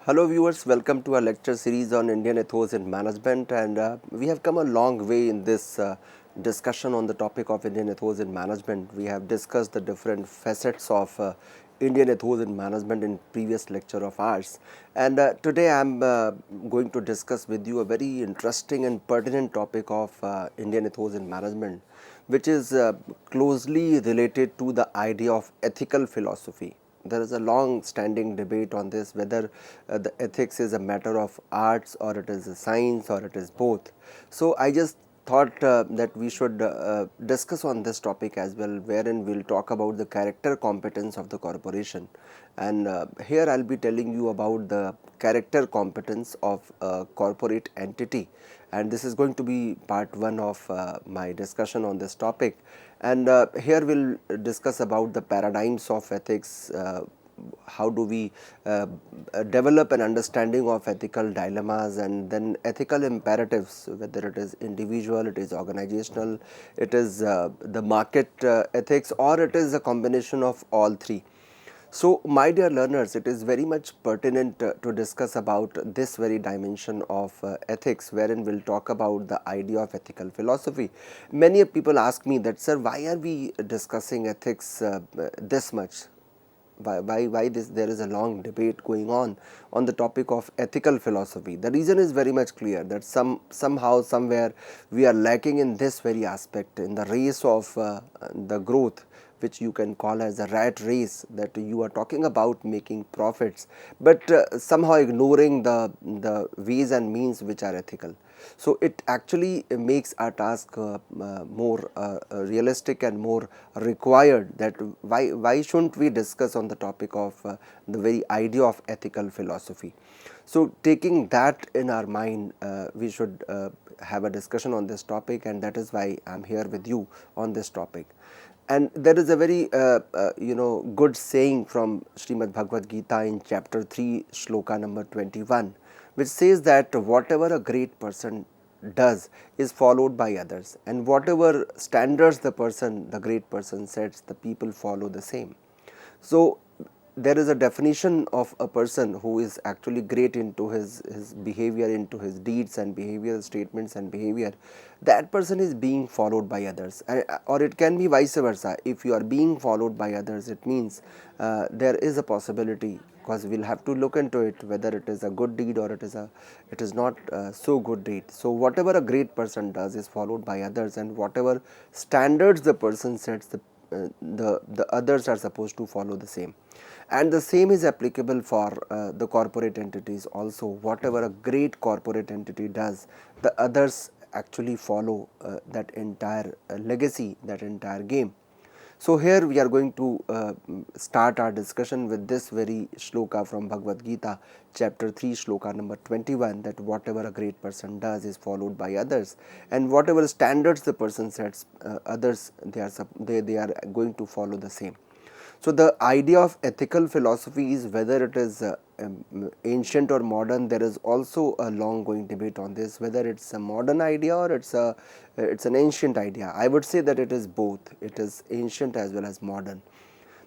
Hello viewers, welcome to our lecture series on Indian ethos in management, and we have come a long way in this discussion on the topic of Indian ethos in management. We have discussed the different facets of Indian ethos in management in previous lecture of ours, and today I am going to discuss with you a very interesting and pertinent topic of Indian ethos in management, which is closely related to the idea of ethical philosophy. There is a long standing debate on this, whether the ethics is a matter of arts or it is a science or it is both. So I just thought that we should discuss on this topic as well, wherein we'll talk about the character competence of the corporation. And here I'll be telling you about the character competence of a corporate entity, and this is going to be part one of my discussion on this topic. And here we'll discuss about the paradigms of ethics. How do we develop an understanding of ethical dilemmas, and then ethical imperatives, whether it is individual, it is organizational, it is the market ethics, or it is a combination of all three. So, my dear learners, it is very much pertinent to discuss about this very dimension of ethics, wherein we'll talk about the idea of ethical philosophy. Many people ask me that, sir, why are we discussing ethics this much? Why this, there is a long debate going on the topic of ethical philosophy. The reason is very much clear, that somehow somewhere we are lacking in this very aspect in the race of the growth, which you can call as a rat race, that you are talking about making profits, but somehow ignoring the ways and means which are ethical. So it actually makes our task more realistic and more required, that why shouldn't we discuss on the topic of the very idea of ethical philosophy. So taking that in our mind, we should have a discussion on this topic, and that is why I am here with you on this topic. And there is a very good saying from Srimad Bhagavad Gita in chapter 3, shloka number 21, which says that whatever a great person does is followed by others, and whatever standards the great person sets, the people follow the same. So there is a definition of a person who is actually great into his behavior, into his deeds and behavior statements and behavior. That person is being followed by others, or it can be vice versa. If you are being followed by others, it means there is a possibility, because we'll have to look into it whether it is a good deed or it is not so good deed. So whatever a great person does is followed by others, and whatever standards the person sets, the others are supposed to follow the same. And the same is applicable for the corporate entities also. Whatever a great corporate entity does, the others actually follow that entire legacy, that entire game. So here we are going to start our discussion with this very shloka from Bhagavad Gita, chapter 3, shloka number 21, that whatever a great person does is followed by others, and whatever standards the person sets, others they are going to follow the same. So the idea of ethical philosophy is, whether it is ancient or modern, there is also a long going debate on this, whether it's a modern idea or it's an ancient idea. I would say that it is both. It is ancient as well as modern.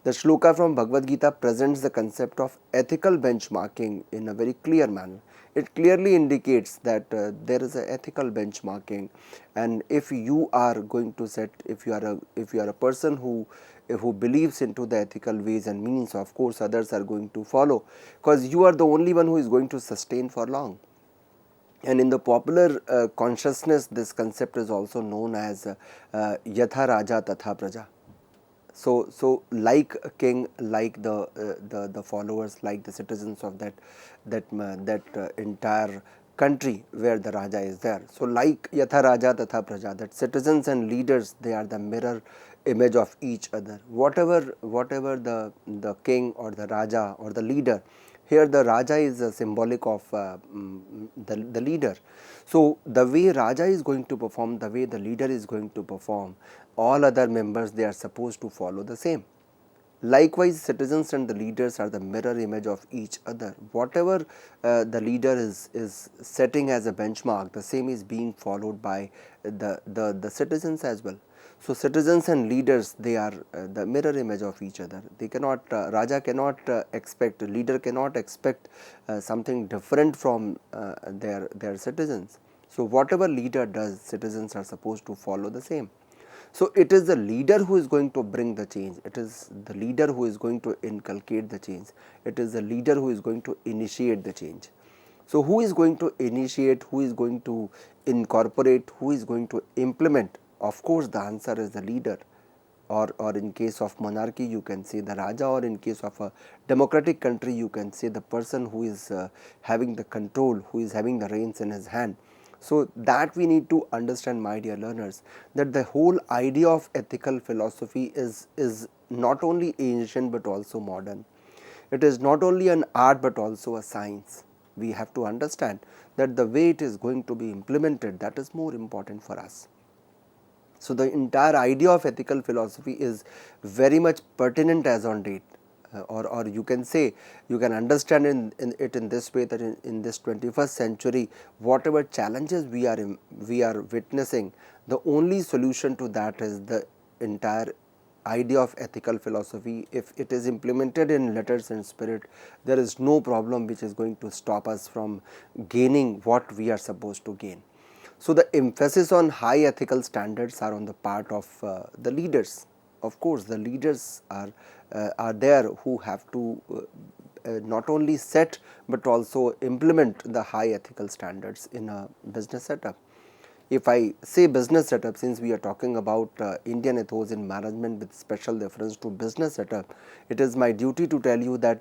The shloka from Bhagavad Gita presents the concept of ethical benchmarking in a very clear manner. It clearly indicates that there is an ethical benchmarking, and if you are going to set, if you are a person who believes into the ethical ways and means, of course others are going to follow, because you are the only one who is going to sustain for long. And in the popular consciousness, this concept is also known as yatha raja tatha praja. So like a king, like the followers, like the citizens of that entire country where the Raja is there. So like yatha Raja tatha praja, that citizens and leaders, they are the mirror image of each other. Whatever the king or the Raja or the leader, here the Raja is a symbolic of the leader. So the way Raja is going to perform, the way the leader is going to perform, all other members, they are supposed to follow the same. Likewise, citizens and the leaders are the mirror image of each other. Whatever the leader is setting as a benchmark, the same is being followed by the citizens as well. So citizens and leaders, they are the mirror image of each other. They cannot, Raja cannot expect, leader cannot expect something different from their citizens. So whatever leader does, citizens are supposed to follow the same. So it is the leader who is going to bring the change. It is the leader who is going to inculcate the change. It is the leader who is going to initiate the change. So who is going to initiate, who is going to incorporate, who is going to implement? Of course, the answer is the leader. Or in case of monarchy, you can say the Raja, or in case of a democratic country, you can say the person who is having the control, who is having the reins in his hand. So that we need to understand, my dear learners, that the whole idea of ethical philosophy is not only ancient but also modern. It is not only an art but also a science. We have to understand that the way it is going to be implemented, that is more important for us. So the entire idea of ethical philosophy is very much pertinent as on date, or you can say, you can understand in it in this way, that in this 21st century, whatever challenges we are witnessing, the only solution to that is the entire idea of ethical philosophy. If it is implemented in letters and spirit, there is no problem which is going to stop us from gaining what we are supposed to gain. So the emphasis on high ethical standards are on the part of the leaders. Of course, the leaders are there who have to not only set but also implement the high ethical standards in a business setup. If I say business setup, since we are talking about Indian ethos in management with special reference to business setup, it is my duty to tell you that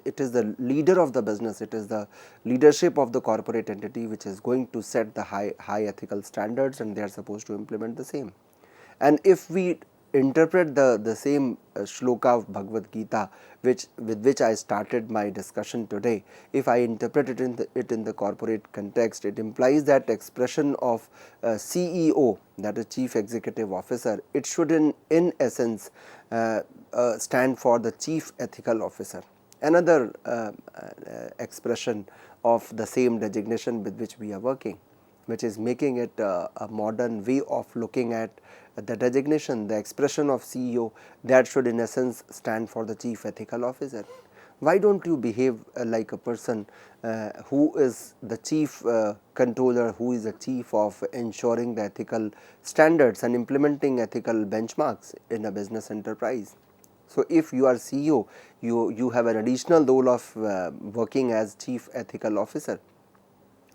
it is the leader of the business, it is the leadership of the corporate entity which is going to set the high ethical standards, and they are supposed to implement the same. And if we interpret the same shloka of Bhagavad Gita, with which I started my discussion today, if I interpret it in the corporate context, it implies that expression of CEO, that is Chief Executive Officer, it should in essence stand for the Chief Ethical Officer. Another expression of the same designation with which we are working, which is making it a modern way of looking at the designation, the expression of CEO, that should in essence stand for the Chief Ethical Officer. Why don't you behave like a person who is the chief controller, who is the chief of ensuring the ethical standards and implementing ethical benchmarks in a business enterprise? So if you are CEO, you have an additional role of working as Chief Ethical Officer.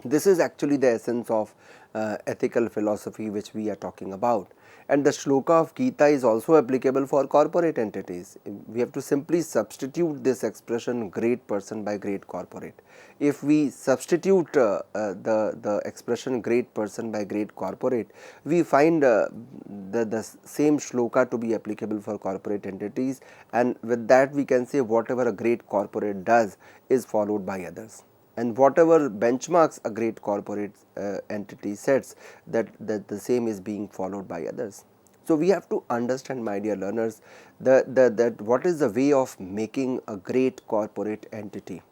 This is actually the essence of ethical philosophy which we are talking about. And the shloka of Gita is also applicable for corporate entities. We have to simply substitute this expression great person by great corporate. If we substitute the expression great person by great corporate, we find the same shloka to be applicable for corporate entities, and with that we can say whatever a great corporate does is followed by others. And whatever benchmarks a great corporate entity sets, that the same is being followed by others. So we have to understand, my dear learners, that what is the way of making a great corporate entity.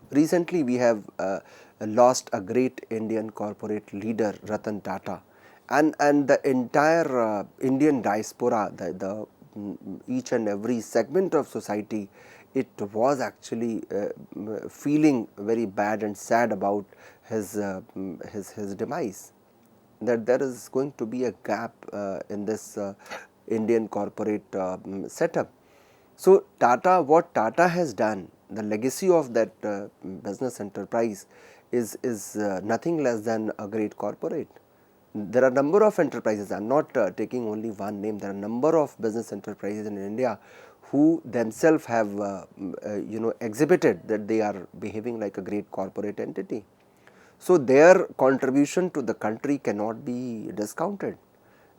Recently we have lost a great Indian corporate leader, Ratan Tata, and the entire Indian diaspora, the each and every segment of society, it was actually feeling very bad and sad about his demise, that there is going to be a gap in this Indian corporate setup. So what Tata has done, the legacy of that business enterprise is nothing less than a great corporate. There are a number of enterprises. I am not taking only one name. There are a number of business enterprises in India who themselves have exhibited that they are behaving like a great corporate entity. So their contribution to the country cannot be discounted.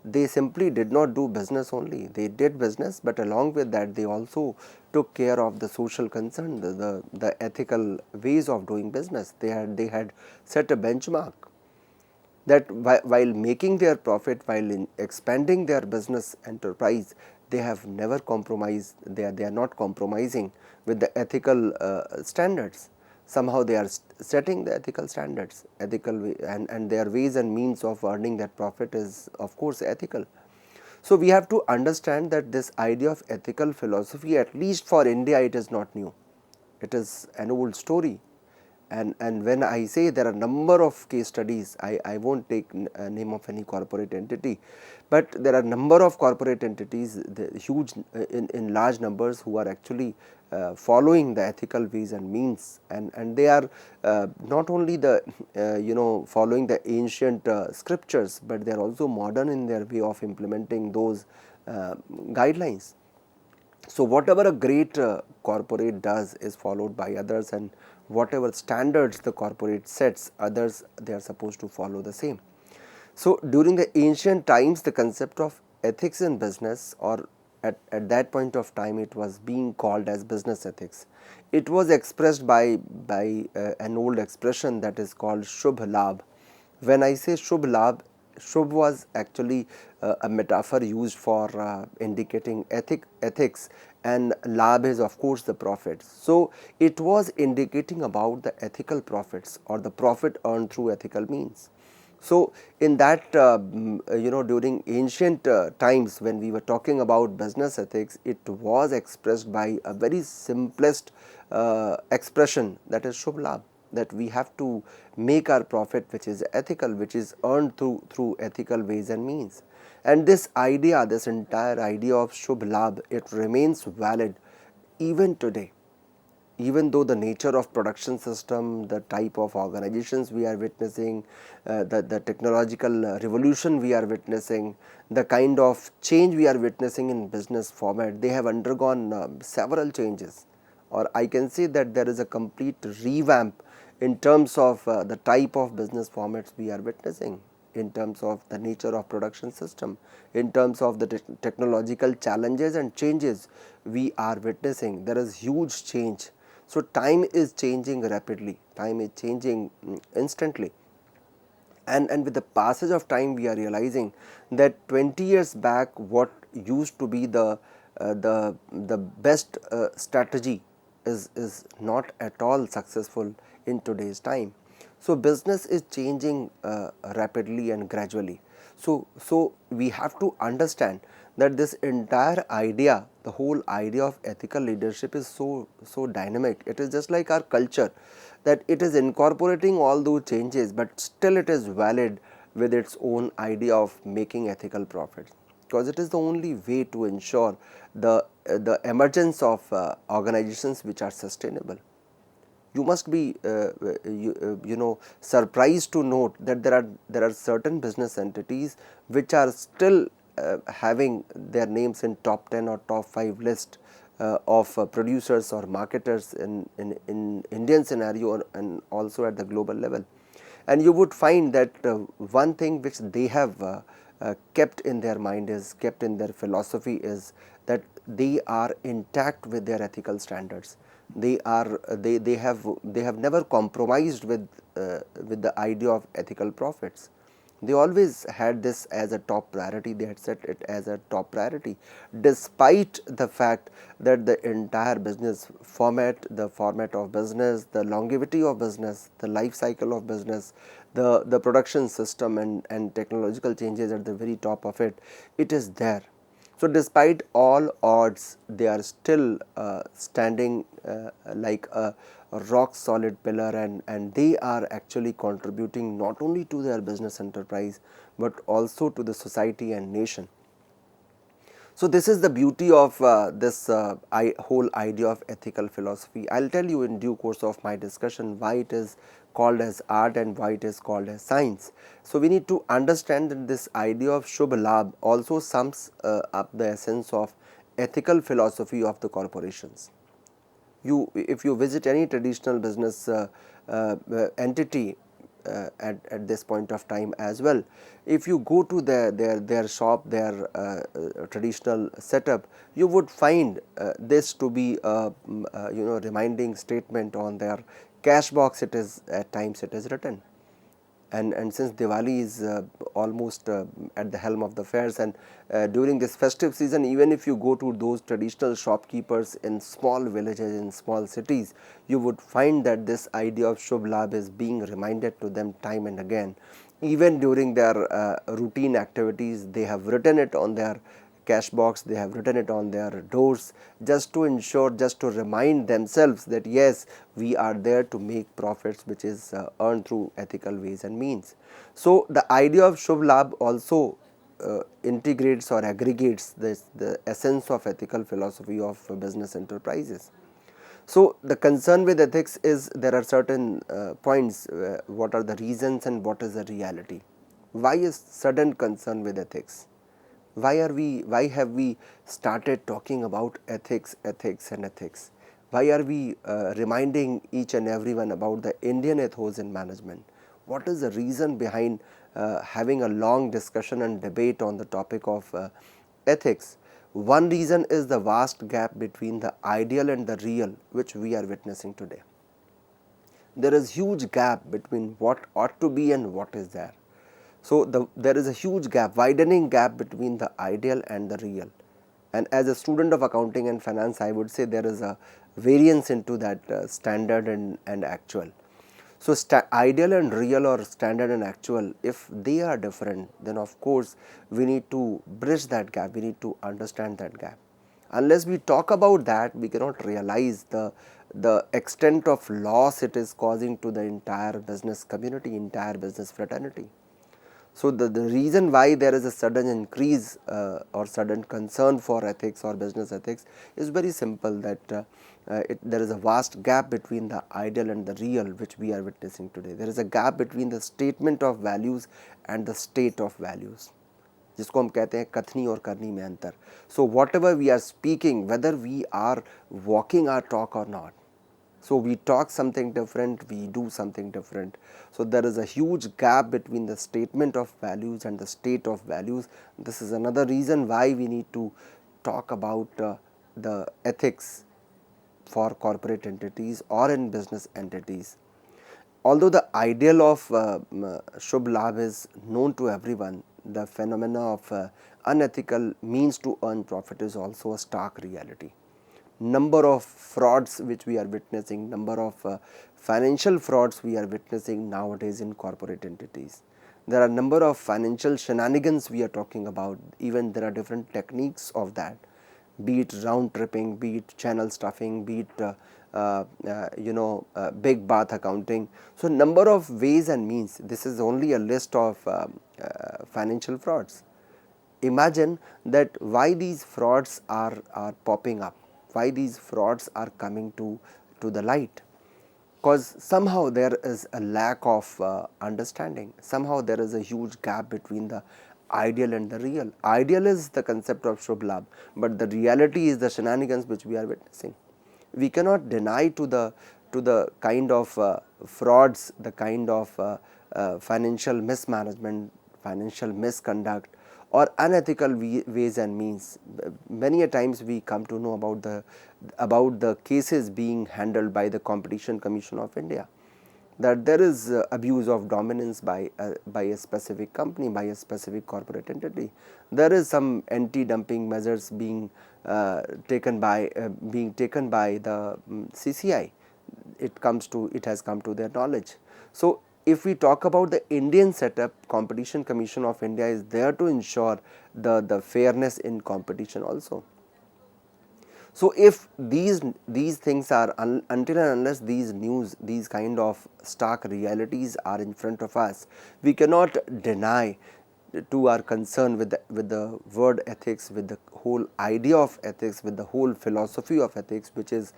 They simply did not do business only. They did business, but along with that they also took care of the social concern, the ethical ways of doing business. They had set a benchmark that while making their profit, while expanding their business enterprise, they have never compromised, they are not compromising with the ethical standards. somehow they are setting the ethical standards, and their ways and means of earning that profit is of course ethical. So we have to understand that this idea of ethical philosophy, at least for India, it is not new. It is an old story. And when I say there are number of case studies, I won't take a name of any corporate entity, but there are number of corporate entities, the huge in large numbers, who are actually following the ethical ways and means, and they are not only the following the ancient scriptures, but they are also modern in their way of implementing those guidelines. So whatever a great corporate does is followed by others, and whatever standards the corporate sets, others, they are supposed to follow the same. So during the ancient times, the concept of ethics in business, or at that point of time it was being called as business ethics. It was expressed by an old expression that is called Shubh Labh. When I say Shubh Labh, Shubh was actually a metaphor used for indicating ethics, and Labh is of course the profit. So it was indicating about the ethical profits, or the profit earned through ethical means. So in that during ancient times, when we were talking about business ethics, it was expressed by a very simplest expression, that is Shubh Labh, that we have to make our profit which is ethical, which is earned through ethical ways and means. And this idea, this entire idea of Shubh Labh, it remains valid even today. Even though the nature of production system, the type of organizations we are witnessing, the technological revolution we are witnessing, the kind of change we are witnessing in business format, they have undergone several changes, or I can say that there is a complete revamp in terms of the type of business formats we are witnessing, in terms of the nature of production system, in terms of the technological challenges and changes we are witnessing. There is huge change. So time is changing rapidly, time is changing instantly, and with the passage of time we are realizing that 20 years back what used to be the best strategy is not at all successful in today's time. So business is changing rapidly and gradually. So we have to understand that this entire idea, the whole idea of ethical leadership, is so dynamic. It is just like our culture, that it is incorporating all those changes, but still it is valid with its own idea of making ethical profits, because it is the only way to ensure the emergence of organizations which are sustainable. You must be surprised to note that there are certain business entities which are still having their names in top 10 or top 5 list of producers or marketers in Indian scenario, and also at the global level. And you would find that one thing which they have kept in their mind, is kept in their philosophy, is that they are intact with their ethical standards. They have never compromised with the idea of ethical profits. They always had this as a top priority. They had set it as a top priority, despite the fact that the entire business format, the format of business, the longevity of business, the life cycle of business, the production system and technological changes at the very top of it, it is there. So despite all odds, they are still standing like a rock solid pillar, and they are actually contributing not only to their business enterprise, but also to the society and nation. So this is the beauty of this whole idea of ethical philosophy. I will tell you in due course of my discussion why it is called as art and why it is called as science. So we need to understand that this idea of Shubh Labh also sums up the essence of ethical philosophy of the corporations. If you visit any traditional business entity at this point of time as well, if you go to their shop, their traditional setup, you would find this to be a reminding statement on their cash box. It is at times it is written. and since Diwali is almost at the helm of the fairs, and during this festive season, even if you go to those traditional shopkeepers in small villages, in small cities, you would find that this idea of Shubh Labh is being reminded to them time and again. Even during their routine activities, they have written it on their cash box, they have written it on their doors, just to ensure, just to remind themselves that yes, we are there to make profits which is earned through ethical ways and means. So the idea of Shubh Labh also integrates or aggregates the essence of ethical philosophy of business enterprises. So the concern with ethics is there are certain points, what are the reasons and what is the reality. Why is sudden concern with ethics? Why have we started talking about ethics, and ethics? Why are we reminding each and everyone about the Indian ethos in management? What is the reason behind having a long discussion and debate on the topic of ethics? One reason is the vast gap between the ideal and the real which we are witnessing today. There is huge gap between what ought to be and what is there. So there is a huge gap, widening gap between the ideal and the real. And as a student of accounting and finance, I would say there is a variance into that standard and actual. So ideal and real, or standard and actual, if they are different, then of course we need to bridge that gap, we need to understand that gap. Unless we talk about that, we cannot realize the extent of loss it is causing to the entire business community, entire business fraternity. So the reason why there is a sudden increase or sudden concern for ethics or business ethics is very simple, that there is a vast gap between the ideal and the real which we are witnessing today. There is a gap between the statement of values and the state of values, जिसको हम कहते हैं कथनी और करनी में अंतर. So whatever we are speaking, whether we are walking our talk or not, so we talk something different, we do something different. So there is a huge gap between the statement of values and the state of values. This is another reason why we need to talk about the ethics for corporate entities or in business entities. Although the ideal of Shubh Labh is known to everyone, the phenomena of unethical means to earn profit is also a stark reality. Number of frauds which we are witnessing, number of financial frauds we are witnessing nowadays in corporate entities. There are number of financial shenanigans we are talking about. Even there are different techniques of that, be it round tripping, be it channel stuffing, be it big bath accounting. So number of ways and means. This is only a list of financial frauds. Imagine that why these frauds are popping up, why these frauds are coming to the light, because somehow there is a lack of understanding, somehow there is a huge gap between the ideal and the real. Ideal is the concept of Shubh Labh, but the reality is the shenanigans which we are witnessing. We cannot deny to the kind of frauds, the kind of financial mismanagement, financial misconduct, or unethical ways and means. Many a times we come to know about the cases being handled by the Competition Commission of India, that there is abuse of dominance by a specific company, by a specific corporate entity. There is some anti-dumping measures being taken by the CCI. It has come to their knowledge. So if we talk about the Indian setup, Competition Commission of India is there to ensure the fairness in competition also. So if these things are until and unless these kind of stark realities are in front of us, we cannot deny to our concern with the word ethics, with the whole idea of ethics, with the whole philosophy of ethics, which is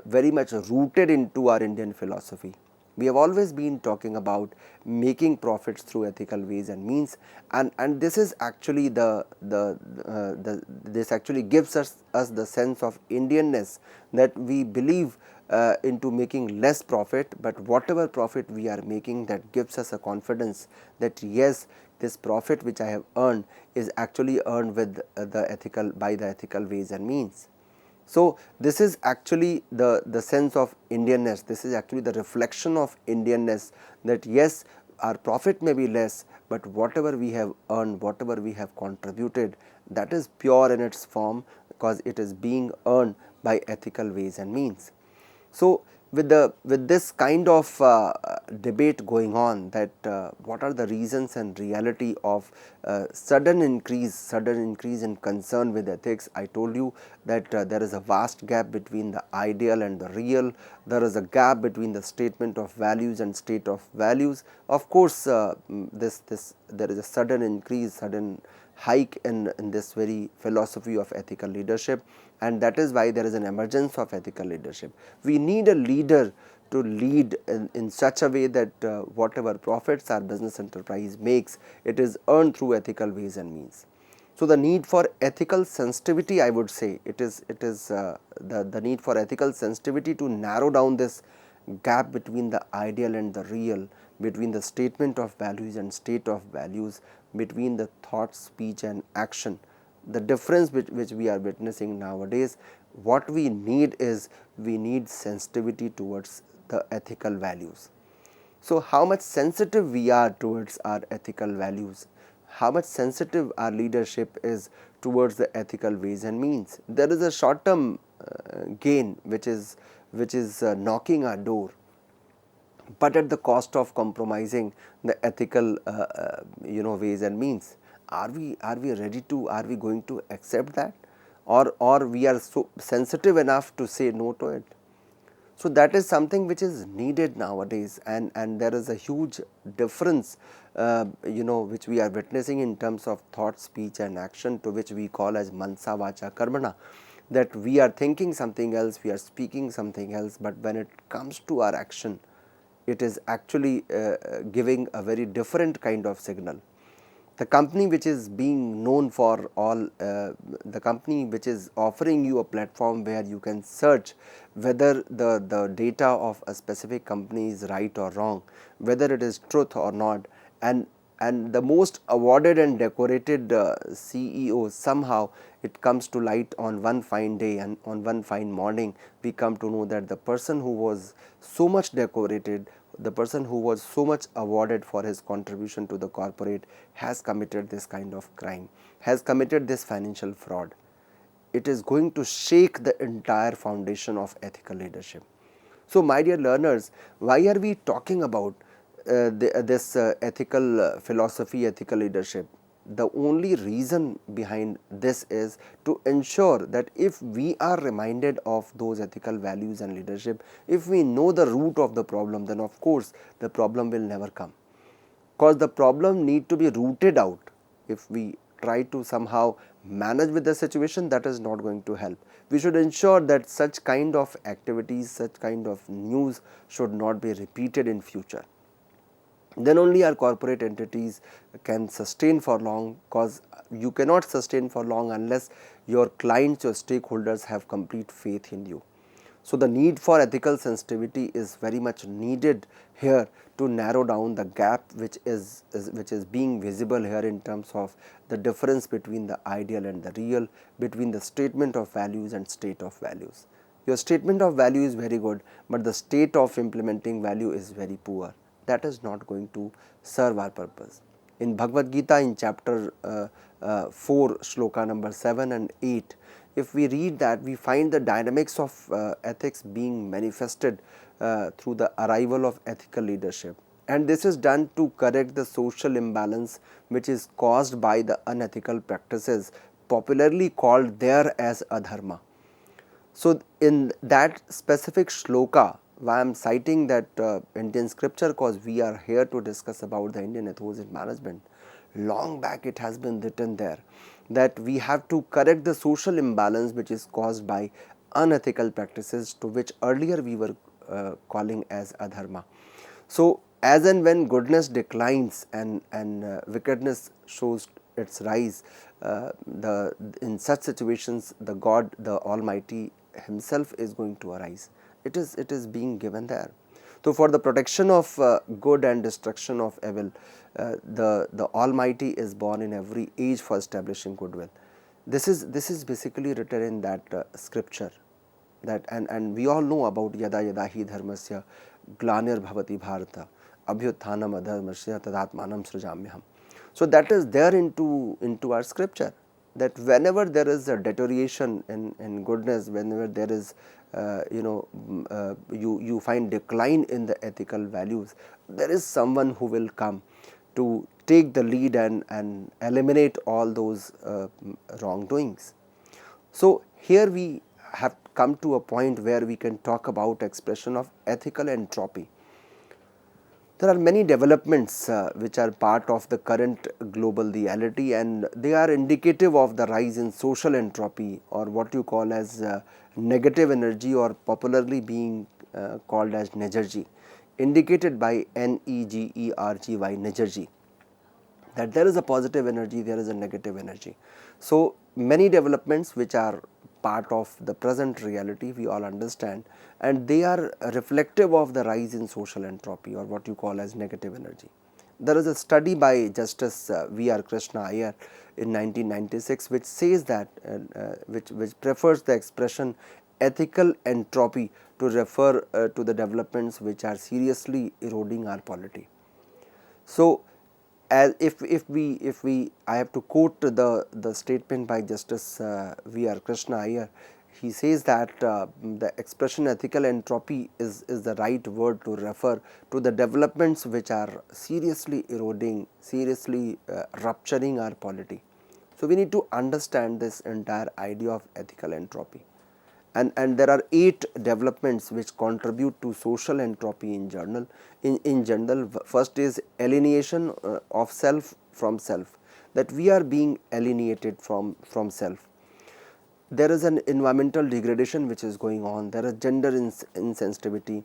very much rooted into our Indian philosophy. We have always been talking about making profits through ethical ways and means, and this is actually this actually gives us the sense of Indianness, that we believe into making less profit, but whatever profit we are making, that gives us a confidence that yes, this profit which I have earned is actually earned with by the ethical ways and means. So this is actually the sense of Indianness. This is actually the reflection of Indianness, that yes, our profit may be less, but whatever we have earned, whatever we have contributed, that is pure in its form, because it is being earned by ethical ways and means. So, with this kind of debate going on, that what are the reasons and reality of sudden increase in concern with ethics. I told you that there is a vast gap between the ideal and the real. There is a gap between the statement of values and state of values. Of course, this there is a sudden increase, sudden hike in this very philosophy of ethical leadership, and that is why there is an emergence of ethical leadership. We need a leader to lead in such a way that whatever profits our business enterprise makes, it is earned through ethical ways and means. So, the need for ethical sensitivity, I would say, it is the need for ethical sensitivity to narrow down this gap between the ideal and the real, between the statement of values and state of values, between the thought, speech and action. The difference which we are witnessing nowadays, what we need is, we need sensitivity towards the ethical values. So, how much sensitive we are towards our ethical values, how much sensitive our leadership is towards the ethical ways and means. There is a short term gain which is knocking our door, but at the cost of compromising the ethical ways and means. Are we ready to, are we going to accept that, or we are so sensitive enough to say no to it? So, that is something which is needed nowadays, and there is a huge difference which we are witnessing in terms of thought, speech and action, to which we call as mansa vacha karmana, that we are thinking something else, we are speaking something else, but when it comes to our action, it is actually giving a very different kind of signal. The company which is being known for all, the company which is offering you a platform where you can search whether the data of a specific company is right or wrong, whether it is truth or not, and the most awarded and decorated CEO, somehow it comes to light on one fine day, and on one fine morning we come to know that the person who was so much decorated, the person who was so much awarded for his contribution to the corporate, has committed this kind of crime, has committed this financial fraud. It is going to shake the entire foundation of ethical leadership. So, my dear learners, why are we talking about this ethical philosophy, ethical leadership? The only reason behind this is to ensure that if we are reminded of those ethical values and leadership, if we know the root of the problem, then of course the problem will never come, because the problem need to be rooted out. If we try to somehow manage with the situation, that is not going to help. We should ensure that such kind of activities, such kind of news should not be repeated in future. Then only our corporate entities can sustain for long, because you cannot sustain for long unless your clients, your stakeholders have complete faith in you. So, the need for ethical sensitivity is very much needed here to narrow down the gap which is being visible here in terms of the difference between the ideal and the real, between the statement of values and state of values. Your statement of value is very good, but the state of implementing value is very poor. That is not going to serve our purpose. In Bhagavad Gita, in chapter 4, shloka number 7 and 8, if we read that, we find the dynamics of ethics being manifested through the arrival of ethical leadership, and this is done to correct the social imbalance which is caused by the unethical practices, popularly called there as adharma. So, in that specific shloka, why I am citing that Indian scripture, because we are here to discuss about the Indian ethos in management. Long back it has been written there that we have to correct the social imbalance which is caused by unethical practices, to which earlier we were calling as adharma. So, as and when goodness declines and wickedness shows its rise, in such situations the God, the Almighty himself is going to arise. It is being given there. So, for the protection of good and destruction of evil, the Almighty is born in every age for establishing goodwill. This is basically written in that scripture, that and we all know about yada yada hi dharmasya glanir bhavati bharata. abhyuthanam adharmasya tadatmanam srijamyaham. So that is there into our scripture, that whenever there is a deterioration in goodness, whenever there is you find decline in the ethical values, there is someone who will come to take the lead and eliminate all those wrongdoings. So here we have come to a point where we can talk about expression of ethical entropy. There are many developments which are part of the current global reality, and they are indicative of the rise in social entropy, or what you call as negative energy, or popularly being called as negergy, indicated by negergy, negergy, that there is a positive energy, there is a negative energy. So many developments which are part of the present reality, we all understand, and they are reflective of the rise in social entropy, or what you call as negative energy. There is a study by Justice V.R. Krishna Iyer in 1996 which says that which prefers the expression ethical entropy to refer to the developments which are seriously eroding our polity. So, as if we I have to quote the statement by Justice V.R. Krishna Iyer. He says that the expression ethical entropy is the right word to refer to the developments which are seriously eroding, seriously rupturing our polity. So we need to understand this entire idea of ethical entropy. And there are 8 developments which contribute to social entropy in general. First is alienation of self from self, that we are being alienated from self. There is an environmental degradation which is going on. There is gender insensitivity,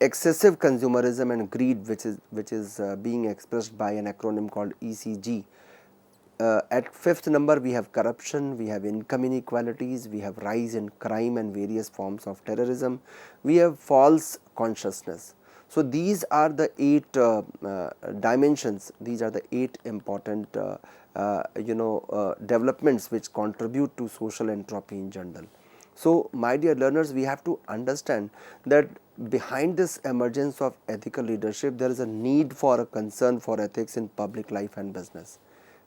excessive consumerism and greed, which is being expressed by an acronym called ECG. At 5th number, we have corruption, we have income inequalities, we have rise in crime and various forms of terrorism, we have false consciousness. So these are the 8 dimensions, these are the 8 important developments which contribute to social entropy in general. So my dear learners, we have to understand that behind this emergence of ethical leadership, there is a need for a concern for ethics in public life and business.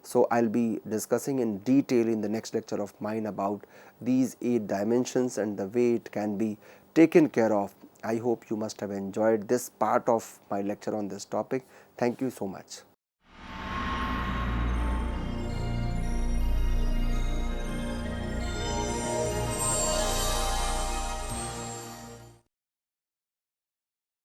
So I will be discussing in detail in the next lecture of mine about these 8 dimensions and the way it can be taken care of. I hope you must have enjoyed this part of my lecture on this topic. Thank you so much.